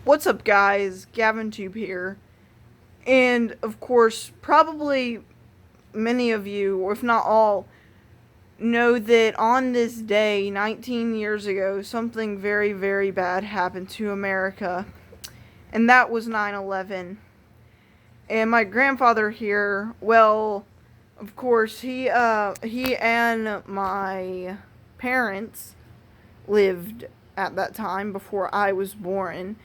What's up, guys? Gavin Tube here. And of course, probably many of you, or if not all, know that on this day, 19 years ago, something very, very bad happened to America. And that was 9/11. And my grandfather here, well, of course, he and my parents lived at that time before I was born.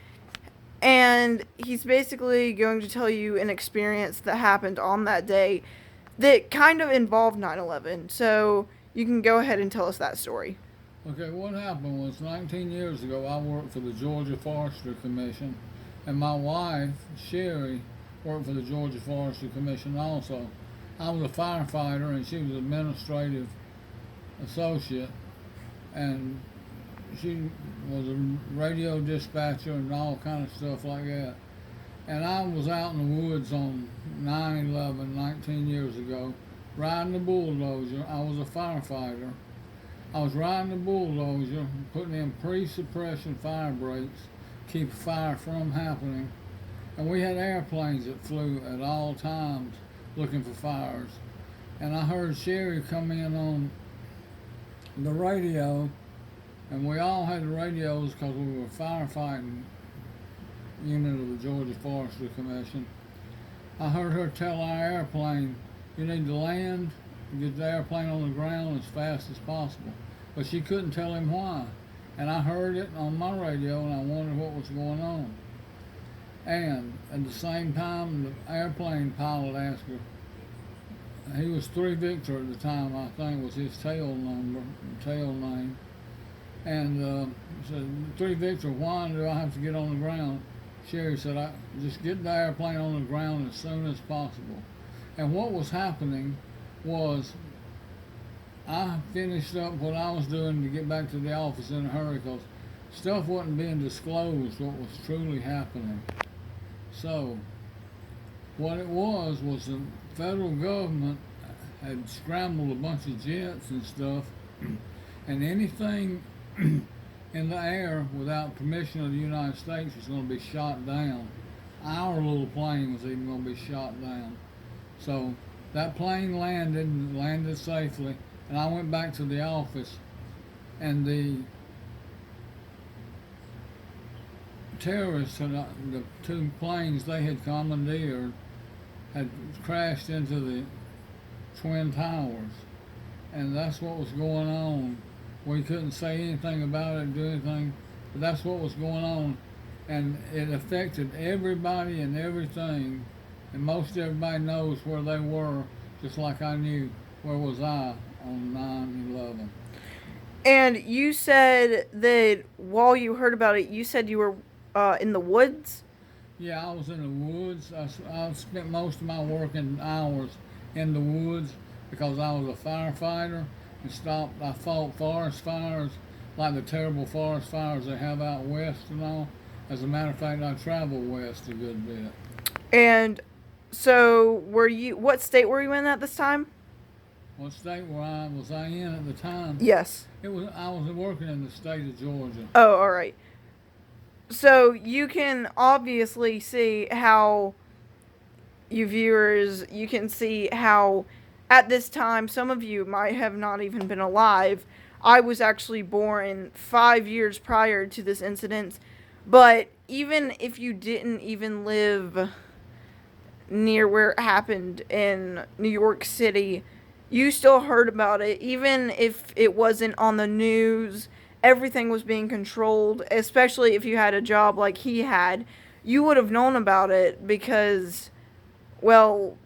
And he's basically going to tell you an experience that happened on that day that kind of involved 9/11. So you can go ahead and tell us that story. Okay, what happened was 19 years ago, I worked for the Georgia Forestry Commission, and my wife, Sherry, worked for the Georgia Forestry Commission also. I was a firefighter, and she was an administrative associate, and she was a radio dispatcher and all kind of stuff like that. And I was out in the woods on 9/11, 19 years ago, riding a bulldozer. I was a firefighter. I was riding the bulldozer, putting in pre-suppression fire breaks, keep fire from happening. And we had airplanes that flew at all times looking for fires. And I heard Sherry come in on the radio, and we all had the radios because we were firefighting unit of the Georgia Forestry Commission. I heard her tell our airplane, "You need to land and get the airplane on the ground as fast as possible." But she couldn't tell him why. And I heard it on my radio, and I wondered what was going on. And at the same time, the airplane pilot asked her, he was 3 Victor at the time, I think was his tail name. And said, "3 Victor, why do I have to get on the ground?" Sherry said, "I just get the airplane on the ground as soon as possible." And what was happening was I finished up what I was doing to get back to the office in a hurry because stuff wasn't being disclosed what was truly happening. So what it was the federal government had scrambled a bunch of jets and stuff, and anything in the air without permission of the United States was going to be shot down. Our little plane was even going to be shot down. So that plane landed safely, and I went back to the office, and the terrorists had, the 2 planes they had commandeered had crashed into the Twin Towers, and that's what was going on. We couldn't say anything about it, do anything, but that's what was going on, and it affected everybody and everything, and most everybody knows where they were, just like I knew where was I on 9/11. And you said that while you heard about it, you said you were in the woods. Yeah, I was in the woods. I spent most of my working hours in the woods because I was a firefighter and stopped. I fought forest fires like the terrible forest fires they have out west and all. As a matter of fact, I traveled west a good bit. And so, were you? What state were you in at this time? What state was I in at the time? Yes. It was I was working in the state of Georgia. Oh, all right. So you can obviously see how you viewers, you can see how at this time some of you might have not even been alive. I was actually born 5 years prior to this incident, but even if you didn't even live near where it happened in New York City, you still heard about it even if it wasn't on the news. Everything was being controlled, especially if you had a job like he had. You would have known about it because, well,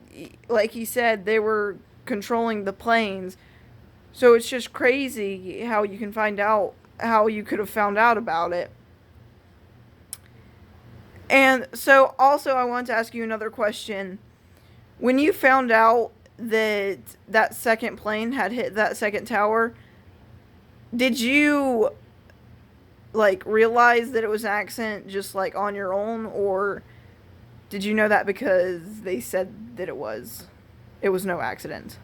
like he said, they were controlling the planes. So it's just crazy how you can find out, how you could have found out about it. And so, also, I want to ask you another question. When you found out that that second plane had hit that second tower, did you like realize that it was an accident just like on your own, or did you know that because they said that it was no accident?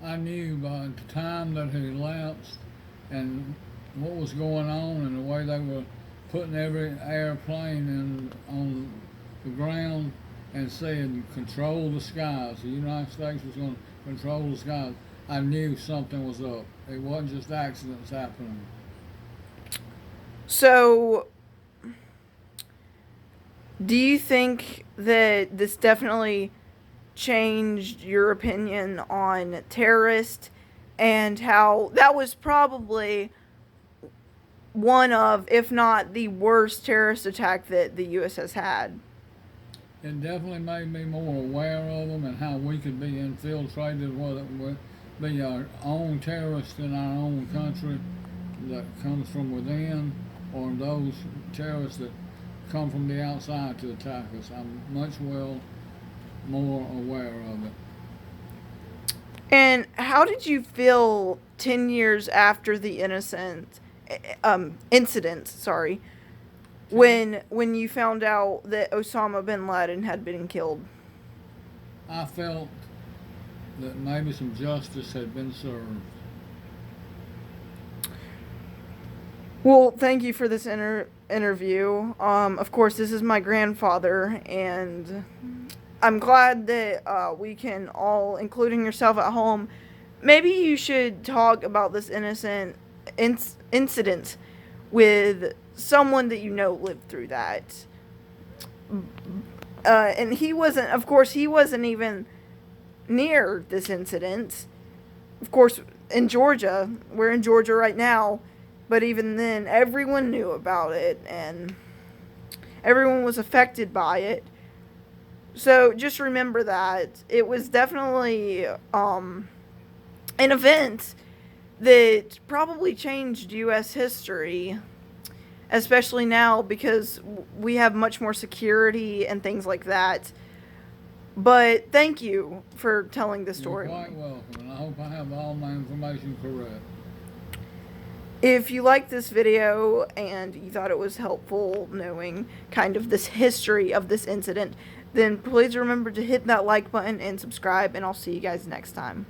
I knew by the time that had elapsed and what was going on and the way they were putting every airplane on the ground and saying control the skies. The United States was going to control the skies. I knew something was up. It wasn't just accidents happening. So, do you think that this definitely changed your opinion on terrorists and how that was probably one of, if not the worst terrorist attack that the U.S. has had? It definitely made me more aware of them and how we could be infiltrated, whether it would be our own terrorists in our own country that comes from within, or those terrorists that come from the outside to attack us. I'm much more aware of it. And how did you feel 10 years after the incident, sorry, when you found out that Osama bin Laden had been killed? I felt that maybe some justice had been served. Well, thank you for this interview. Of course, this is my grandfather, and I'm glad that we can all, including yourself at home, maybe you should talk about this incident with someone that you know lived through that. And he wasn't, of course, he wasn't even near this incident. Of course, in Georgia, we're in Georgia right now, but even then, everyone knew about it, and everyone was affected by it. So just remember that it was definitely an event that probably changed U.S. history, especially now because we have much more security and things like that. But thank you for telling the story. You're quite welcome, and I hope I have all my information correct. If you liked this video and you thought it was helpful knowing kind of this history of this incident, then please remember to hit that like button and subscribe, and I'll see you guys next time.